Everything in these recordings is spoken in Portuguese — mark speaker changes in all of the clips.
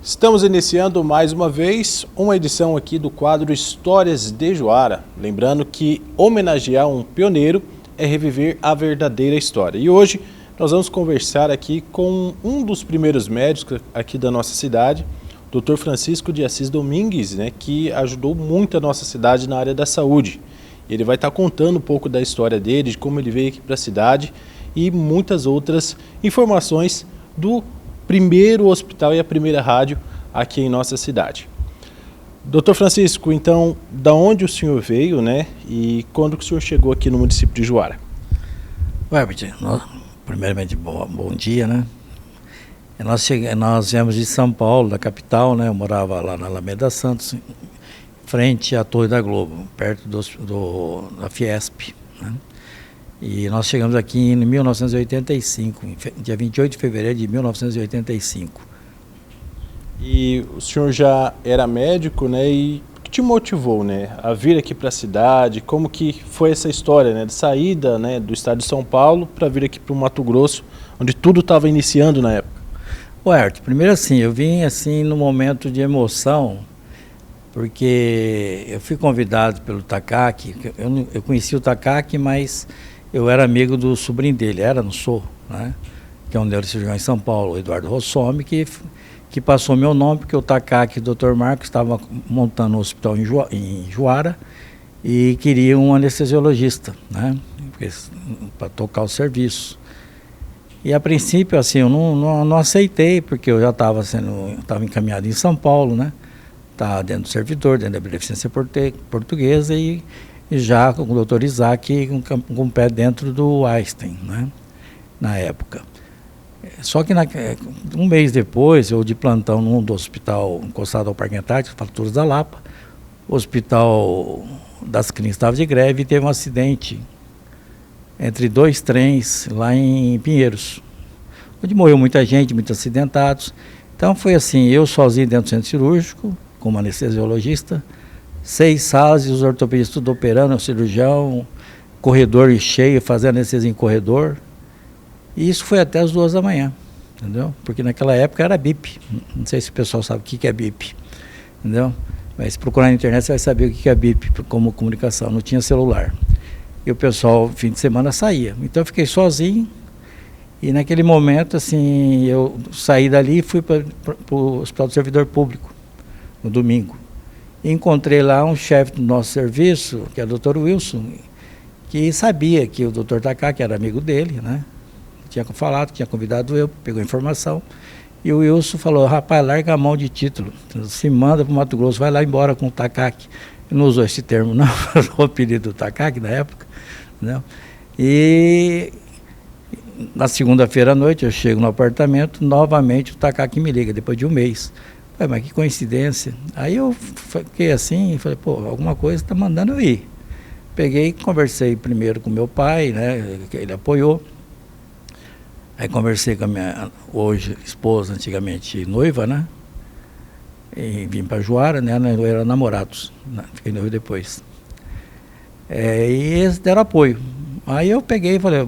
Speaker 1: Estamos iniciando mais uma vez uma edição aqui do quadro Histórias de Juara. Lembrando que homenagear um pioneiro é reviver a verdadeira história. E hoje nós vamos conversar aqui com um dos primeiros médicos aqui da nossa cidade, Dr. Francisco de Assis Domingues, que ajudou muito a nossa cidade na área da saúde. Ele vai estar contando um pouco da história dele, de como ele veio aqui para a cidade e muitas outras informações do primeiro hospital e a primeira rádio aqui em nossa cidade. Doutor Francisco, então, da onde o senhor veio, e quando que o senhor chegou aqui no município de Juara?
Speaker 2: Primeiramente, bom dia, Nós viemos de São Paulo, da capital, Eu morava lá na Alameda Santos, frente à Torre da Globo, perto da Fiesp, E nós chegamos aqui em 1985, dia 28 de fevereiro de 1985.
Speaker 1: E o senhor já era médico, E o que te motivou, a vir aqui para a cidade? Como que foi essa história, de saída, do estado de São Paulo para vir aqui para o Mato Grosso, onde tudo estava iniciando na época?
Speaker 2: Arthur, primeiro eu vim no momento de emoção, porque eu fui convidado pelo Takaki. Eu conheci o Takaki, mas eu era amigo do sobrinho dele, não sou, que é um neurocirurgião em São Paulo, o Eduardo Rossome, que passou meu nome, porque o Takaki e o Dr. Marcos estavam montando um hospital em Juara e queria um anestesiologista, para tocar o serviço. E a princípio, eu não aceitei, porque eu já estava encaminhado em São Paulo, Estava dentro do servidor, dentro da Beneficência Portuguesa e já com o doutor Isaac com o pé dentro do Einstein, na época. Só que um mês depois, eu de plantão num do hospital encostado ao Parque Antártico, Faturas da Lapa, o hospital das clínicas estava de greve e teve um acidente entre dois trens lá em Pinheiros, onde morreu muita gente, muitos acidentados. Então foi eu sozinho dentro do centro cirúrgico, como anestesiologista, 6 salas e os ortopedistas tudo operando, o cirurgião, corredor cheio, fazendo anestesia em corredor. E isso foi até as 2 da manhã, entendeu? Porque naquela época era BIP. Não sei se o pessoal sabe o que é BIP, entendeu? Mas se procurar na internet você vai saber o que é BIP como comunicação. Não tinha celular. E o pessoal, fim de semana, saía. Então eu fiquei sozinho. E naquele momento, eu saí dali e fui para o Hospital do Servidor Público, no domingo. E encontrei lá um chefe do nosso serviço, que é o Dr. Wilson, que sabia que o Dr. Takaki era amigo dele, Tinha falado, tinha convidado eu, pegou a informação. E o Wilson falou: rapaz, larga a mão de título, se manda para o Mato Grosso, vai lá embora com o Takaki. Ele não usou esse termo, não, o apelido do Takaki na época. E na segunda-feira à noite eu chego no apartamento, novamente o Takaki me liga, depois de um mês. Mas que coincidência. Aí eu fiquei e falei, alguma coisa está mandando eu ir. Peguei e conversei primeiro com meu pai, que ele apoiou. Aí conversei com a minha, hoje, esposa, antigamente noiva, E vim para Juara, Eu era namorados, fiquei noivo depois. E eles deram apoio. Aí eu peguei e falei,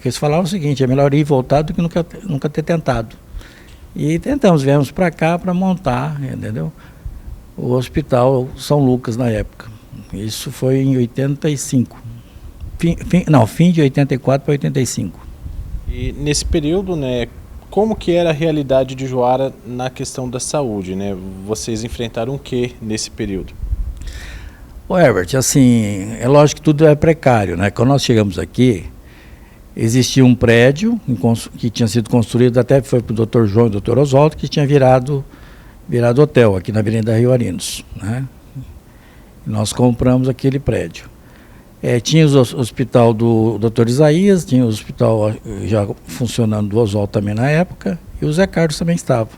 Speaker 2: eles falaram o seguinte, é melhor ir e voltar do que nunca ter tentado. E viemos para cá para montar, entendeu? O Hospital São Lucas na época. Isso foi em 85. Fim de 84 para 85.
Speaker 1: E nesse período, como que era a realidade de Juara na questão da saúde, Vocês enfrentaram o que nesse período?
Speaker 2: Herbert, é lógico que tudo é precário, Quando nós chegamos aqui, existia um prédio que tinha sido construído, até foi para o Dr. João e o Dr. Oswaldo, que tinha virado hotel, aqui na Avenida Rio Arinos, Nós compramos aquele prédio. Tinha o hospital do Dr. Isaías, tinha o hospital já funcionando do Oswaldo também na época, e o Zé Carlos também estava.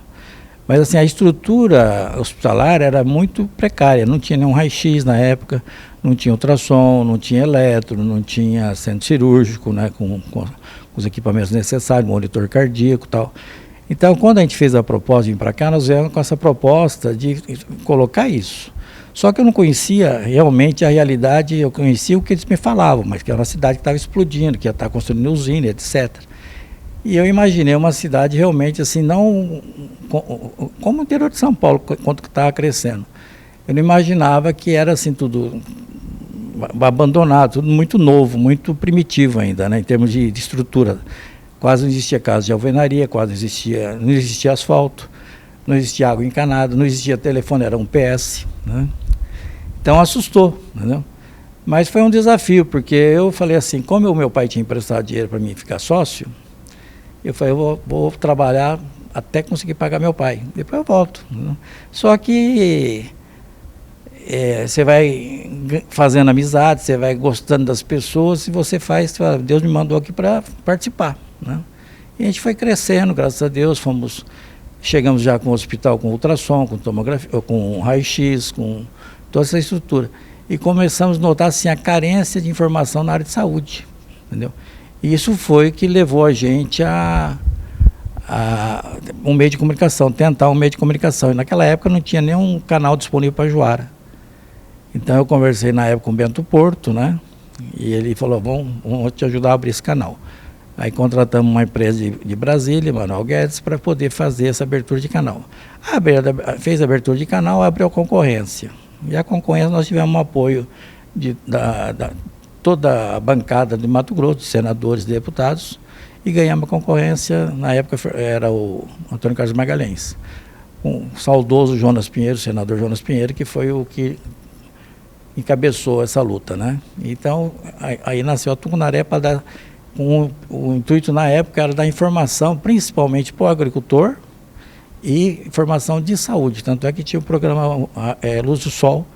Speaker 2: Mas a estrutura hospitalar era muito precária, não tinha nenhum raio-x na época, não tinha ultrassom, não tinha eletro, não tinha centro cirúrgico, com os equipamentos necessários, monitor cardíaco e tal. Então, quando a gente fez a proposta de vir para cá, nós viemos com essa proposta de colocar isso. Só que eu não conhecia realmente a realidade, eu conhecia o que eles me falavam, mas que era uma cidade que estava explodindo, que ia estar construindo usina, etc. E eu imaginei uma cidade realmente não como o interior de São Paulo, quanto que estava crescendo. Eu não imaginava que era assim tudo abandonado, tudo muito novo, muito primitivo ainda, né, em termos de estrutura. Quase não existia casa de alvenaria, não existia asfalto, não existia água encanada, não existia telefone, era um PS, né? Então assustou, entendeu? Mas foi um desafio, porque eu falei assim, como o meu pai tinha emprestado dinheiro para mim ficar sócio, eu falei, eu vou trabalhar até conseguir pagar meu pai, depois eu volto, né? Só que você vai fazendo amizade, você vai gostando das pessoas, e você fala, Deus me mandou aqui para participar, né? E a gente foi crescendo, graças a Deus, chegamos já com o hospital com ultrassom, com tomografia, com raio-x, com toda essa estrutura. E começamos a notar assim, a carência de informação na área de saúde, entendeu? E isso foi que levou a gente a um meio de comunicação, tentar um meio de comunicação. E naquela época não tinha nenhum canal disponível para Juara. Então eu conversei na época com o Bento Porto, né? E ele falou, vamos te ajudar a abrir esse canal. Aí contratamos uma empresa de Brasília, Manuel Guedes, para poder fazer essa abertura de canal. Fez a abertura de canal, abriu a concorrência. E a concorrência nós tivemos um apoio de toda a bancada de Mato Grosso, de senadores e deputados, e ganhamos a concorrência, na época era o Antônio Carlos Magalhães, com o saudoso Jonas Pinheiro, o senador Jonas Pinheiro, que foi o que encabeçou essa luta, né? Então, aí nasceu a Tucunaré para dar, o intuito na época era dar informação, principalmente para o agricultor, e informação de saúde. Tanto é que tinha o programa Luz do Sol,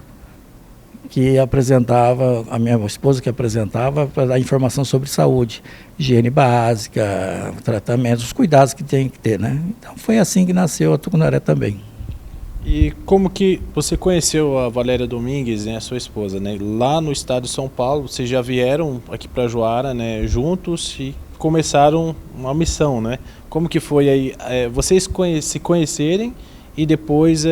Speaker 2: que apresentava, a minha esposa que apresentava, para dar informação sobre saúde, higiene básica, tratamentos, os cuidados que tem que ter, né? Então foi assim que nasceu a Tucunaré também.
Speaker 1: E como que você conheceu a Valéria Domingues, né, a sua esposa, né? Lá no estado de São Paulo, vocês já vieram aqui para Juara, né, juntos e começaram uma missão, né? Como que foi aí vocês se conhecerem e depois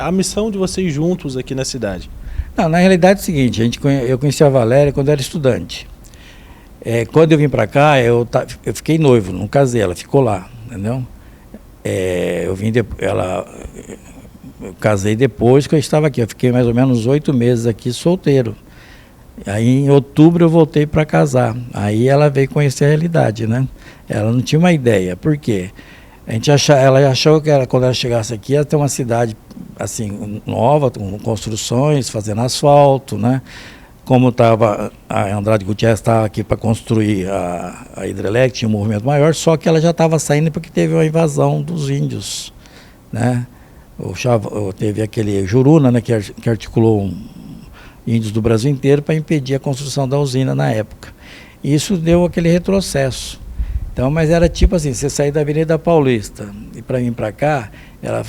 Speaker 1: a missão de vocês juntos aqui na cidade?
Speaker 2: Não, na realidade é o seguinte, eu conheci a Valéria quando era estudante. Quando eu vim para cá, eu fiquei noivo, não casei, ela ficou lá, entendeu? Eu casei depois que eu estava aqui, eu fiquei mais ou menos 8 meses aqui solteiro. Aí em outubro eu voltei para casar, aí ela veio conhecer a realidade, né? Ela não tinha uma ideia, por quê? Ela achou que quando ela chegasse aqui ia ter uma cidade assim, nova, com construções, fazendo asfalto, né? Como a Andrade Gutierrez estava aqui para construir a hidrelétrica, tinha um movimento maior, só que ela já estava saindo porque teve uma invasão dos índios, né? Teve aquele Juruna, né, que articulou índios do Brasil inteiro para impedir a construção da usina na época. E isso deu aquele retrocesso. Então, mas era tipo assim, você sair da Avenida Paulista e para vir para cá, ela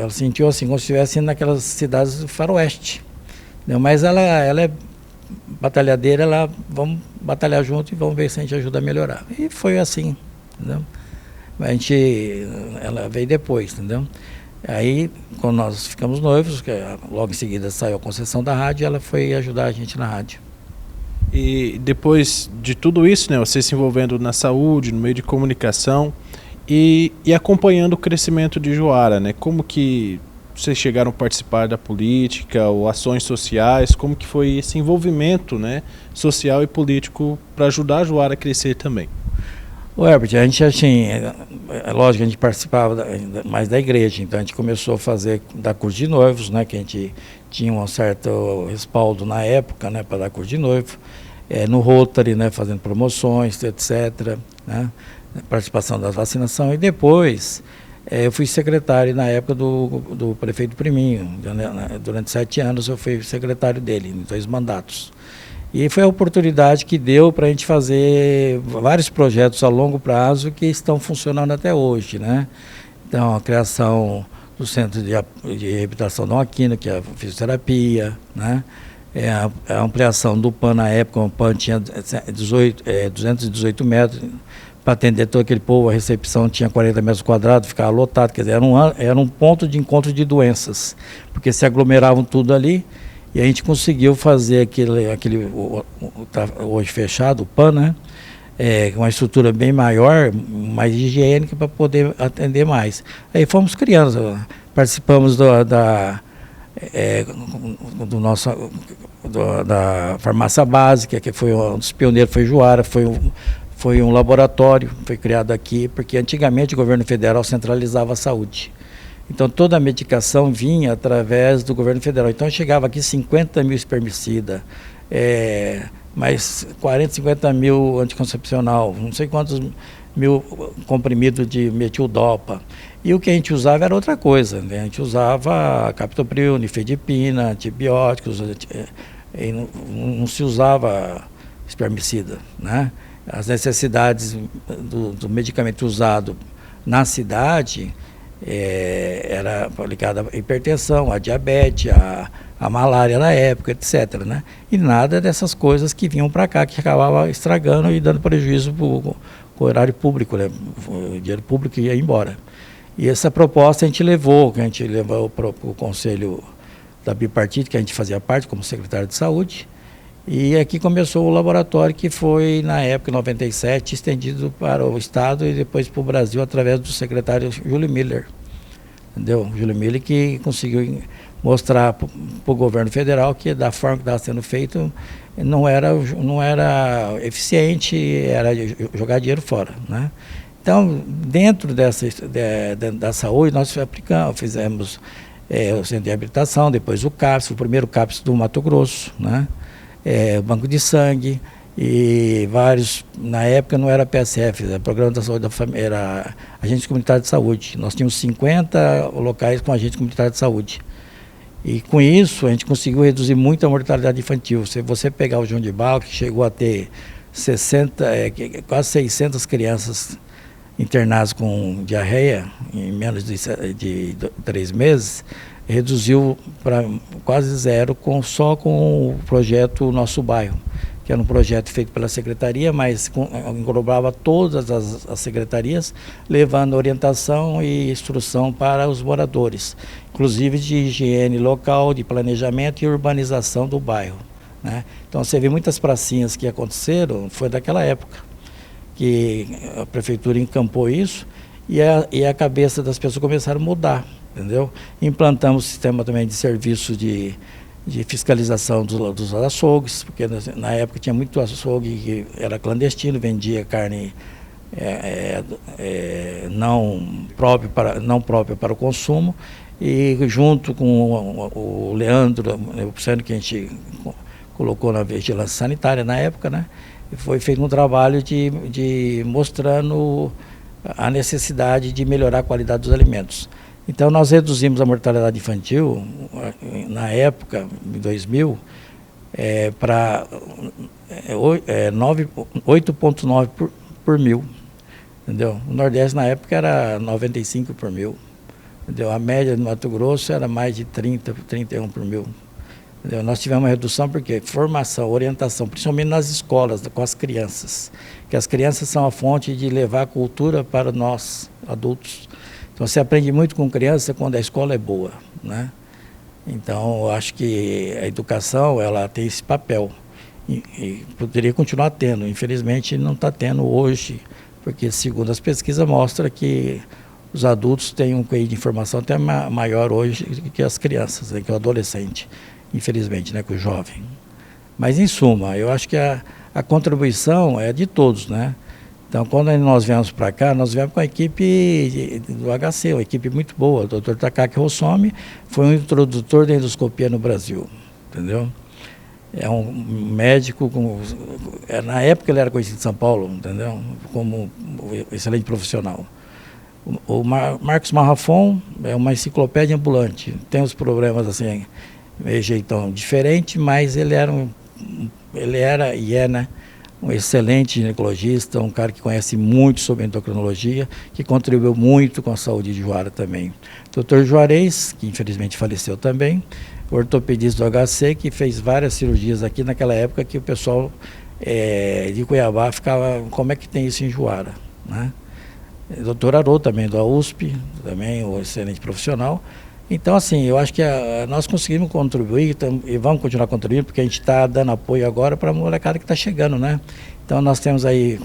Speaker 2: sentiu assim, como se estivesse indo naquelas cidades do faroeste. Entendeu? Mas ela é batalhadeira, batalhar junto e vamos ver se a gente ajuda a melhorar. E foi assim, entendeu? Ela veio depois, entendeu? Aí, quando nós ficamos noivos, logo em seguida saiu a concessão da rádio, ela foi ajudar a gente na rádio.
Speaker 1: E depois de tudo isso, né, você se envolvendo na saúde, no meio de comunicação e acompanhando o crescimento de Juara, né? Como que vocês chegaram a participar da política ou ações sociais? Como que foi esse envolvimento, né, social e político para ajudar a Juara a crescer também?
Speaker 2: O Herbert, a gente assim, lógico, a gente participava mais da igreja, então a gente começou a dar curso de noivos, né, que a gente tinha um certo respaldo na época, né, para dar curso de noivo, no Rotary, né, fazendo promoções, etc., né, participação da vacinação, e depois eu fui secretário na época do prefeito Priminho, durante 7 anos eu fui secretário dele, em 2 mandatos. E foi a oportunidade que deu para a gente fazer vários projetos a longo prazo que estão funcionando até hoje, né? Então, a criação do Centro de Reabilitação Dom Aquino, que é a fisioterapia, né? A ampliação do PAN na época, o PAN tinha 218 metros, para atender todo aquele povo, a recepção tinha 40 metros quadrados, ficava lotado, quer dizer, era um ponto de encontro de doenças, porque se aglomeravam tudo ali. E a gente conseguiu fazer aquele hoje fechado, o PAN, né? uma estrutura bem maior, mais higiênica, para poder atender mais. Aí fomos criando, participamos da farmácia básica, que foi um dos pioneiros, foi Juara, foi um laboratório, foi criado aqui, porque antigamente o governo federal centralizava a saúde. Então toda a medicação vinha através do governo federal. Então chegava aqui 50 mil espermicida, mais 40, 50 mil anticoncepcional, não sei quantos mil comprimidos de metildopa. E o que a gente usava era outra coisa, né? A gente usava captopril, nifedipina, antibióticos, e não se usava espermicida, né? As necessidades do medicamento usado na cidade era ligada à hipertensão, à diabetes, à malária na época, etc., né? E nada dessas coisas que vinham para cá, que acabava estragando e dando prejuízo para o horário público, né? O dinheiro público ia embora. E essa proposta a gente levou para o Conselho da Bipartite, que a gente fazia parte como secretário de Saúde, e aqui começou o laboratório, que foi, na época, em 97, estendido para o Estado e depois para o Brasil, através do secretário Júlio Miller. Entendeu? Júlio Miller, que conseguiu mostrar para o governo federal que, da forma que estava sendo feito, não era eficiente, era jogar dinheiro fora, né? Então, dentro da saúde, nós fizemos o centro de reabilitação, depois o CAPS, o primeiro CAPS do Mato Grosso, né? O banco de sangue e vários, na época não era PSF, era Programa da Saúde da Família, era Agente Comunitário de Saúde. Nós tínhamos 50 locais com agente comunitário de saúde. E com isso a gente conseguiu reduzir muito a mortalidade infantil. Se você pegar o João de Barro, que chegou a ter quase 600 crianças internadas com diarreia em menos de 3 meses, reduziu para quase zero só com o projeto Nosso Bairro, que era um projeto feito pela secretaria, mas englobava todas as secretarias, levando orientação e instrução para os moradores, inclusive de higiene local, de planejamento e urbanização do bairro, né? Então você vê muitas pracinhas que aconteceram, foi daquela época, que a prefeitura encampou isso e a cabeça das pessoas começaram a mudar. Entendeu? Implantamos sistema também de serviço de fiscalização dos açougues, porque na época tinha muito açougue que era clandestino, vendia carne não própria para o consumo, e junto com o Leandro, o que a gente colocou na vigilância sanitária na época, né? Foi feito um trabalho de mostrando a necessidade de melhorar a qualidade dos alimentos. Então, nós reduzimos a mortalidade infantil, na época, em 2000, para 8,9 por mil. Entendeu? O Nordeste, na época, era 95 por mil. Entendeu? A média do Mato Grosso era mais de 30, 31 por mil. Entendeu? Nós tivemos uma redução porque formação, orientação, principalmente nas escolas, com as crianças. Que as crianças são a fonte de levar a cultura para nós, adultos. Então, você aprende muito com criança quando a escola é boa, né? Então, eu acho que a educação, ela tem esse papel e poderia continuar tendo. Infelizmente, não está tendo hoje, porque, segundo as pesquisas, mostra que os adultos têm um QI de informação até maior hoje que as crianças, né, que o adolescente, infelizmente, né, que o jovem. Mas, em suma, eu acho que a contribuição é de todos, né? Então, quando nós viemos para cá, nós viemos com a equipe do HC, uma equipe muito boa. O Dr. Takaki Hosomi foi um introdutor da endoscopia no Brasil, entendeu? É um médico, na época ele era conhecido em São Paulo, entendeu? Como um excelente profissional. O Marcos Marrafon é uma enciclopédia ambulante, tem os problemas assim, meio jeitão diferente, mas ele era e é, né? Um excelente ginecologista, um cara que conhece muito sobre endocrinologia, que contribuiu muito com a saúde de Juara também. Dr. Juarez, que infelizmente faleceu também, ortopedista do HC, que fez várias cirurgias aqui naquela época que o pessoal de Cuiabá ficava, como é que tem isso em Juara, né? Dr. Haroldo também, da USP, também um excelente profissional. Então, assim, eu acho que nós conseguimos contribuir e vamos continuar contribuindo, porque a gente está dando apoio agora para a molecada que está chegando, né? Então, nós temos aí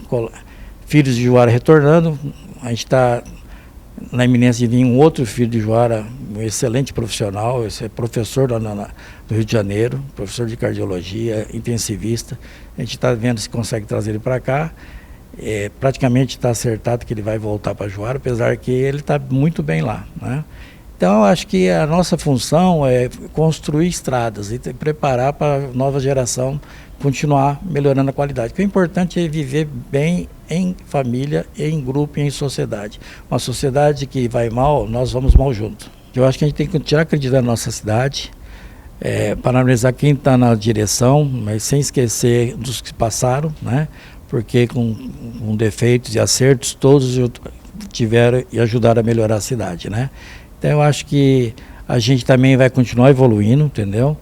Speaker 2: filhos de Juara retornando, a gente está na iminência de vir um outro filho de Juara, um excelente profissional, esse é professor lá do Rio de Janeiro, professor de cardiologia, intensivista. A gente está vendo se consegue trazer ele para cá. Praticamente está acertado que ele vai voltar para Juara, apesar que ele está muito bem lá, né? Então, eu acho que a nossa função é construir estradas e preparar para a nova geração continuar melhorando a qualidade. Porque o importante é viver bem em família, em grupo e em sociedade. Uma sociedade que vai mal, nós vamos mal junto. Eu acho que a gente tem que tirar acreditar na nossa cidade, parabenizar quem está na direção, mas sem esquecer dos que passaram, né? Porque com defeitos e acertos, todos tiveram e ajudaram a melhorar a cidade, né? Então, eu acho que a gente também vai continuar evoluindo, entendeu?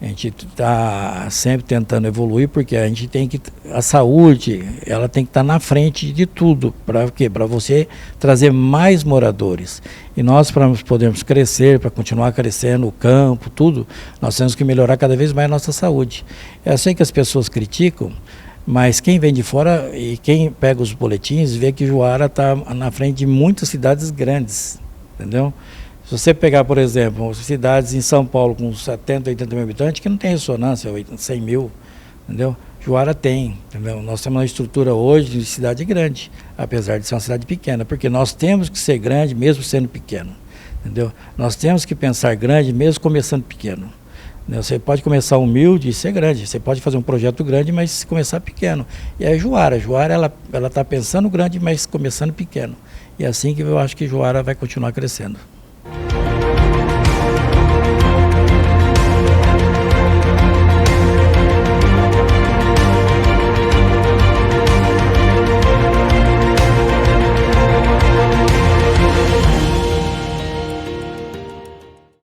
Speaker 2: A gente está sempre tentando evoluir, porque a gente tem que... A saúde, ela tem que estar na frente de tudo. Para quê? Para você trazer mais moradores. E nós, para podermos crescer, para continuar crescendo o campo, tudo, nós temos que melhorar cada vez mais a nossa saúde. Eu sei que as pessoas criticam, mas quem vem de fora e quem pega os boletins vê que Juara está na frente de muitas cidades grandes, entendeu? Se você pegar, por exemplo, cidades em São Paulo com 70, 80 mil habitantes, que não tem ressonância, 100 mil, entendeu? Juara tem, entendeu? Nós temos uma estrutura hoje de cidade grande, apesar de ser uma cidade pequena, porque nós temos que ser grande mesmo sendo pequeno, entendeu? Nós temos que pensar grande mesmo começando pequeno. Você pode começar humilde e ser grande, você pode fazer um projeto grande, mas começar pequeno. E aí Juara ela está pensando grande, mas começando pequeno. E é assim que eu acho que Juara vai continuar crescendo.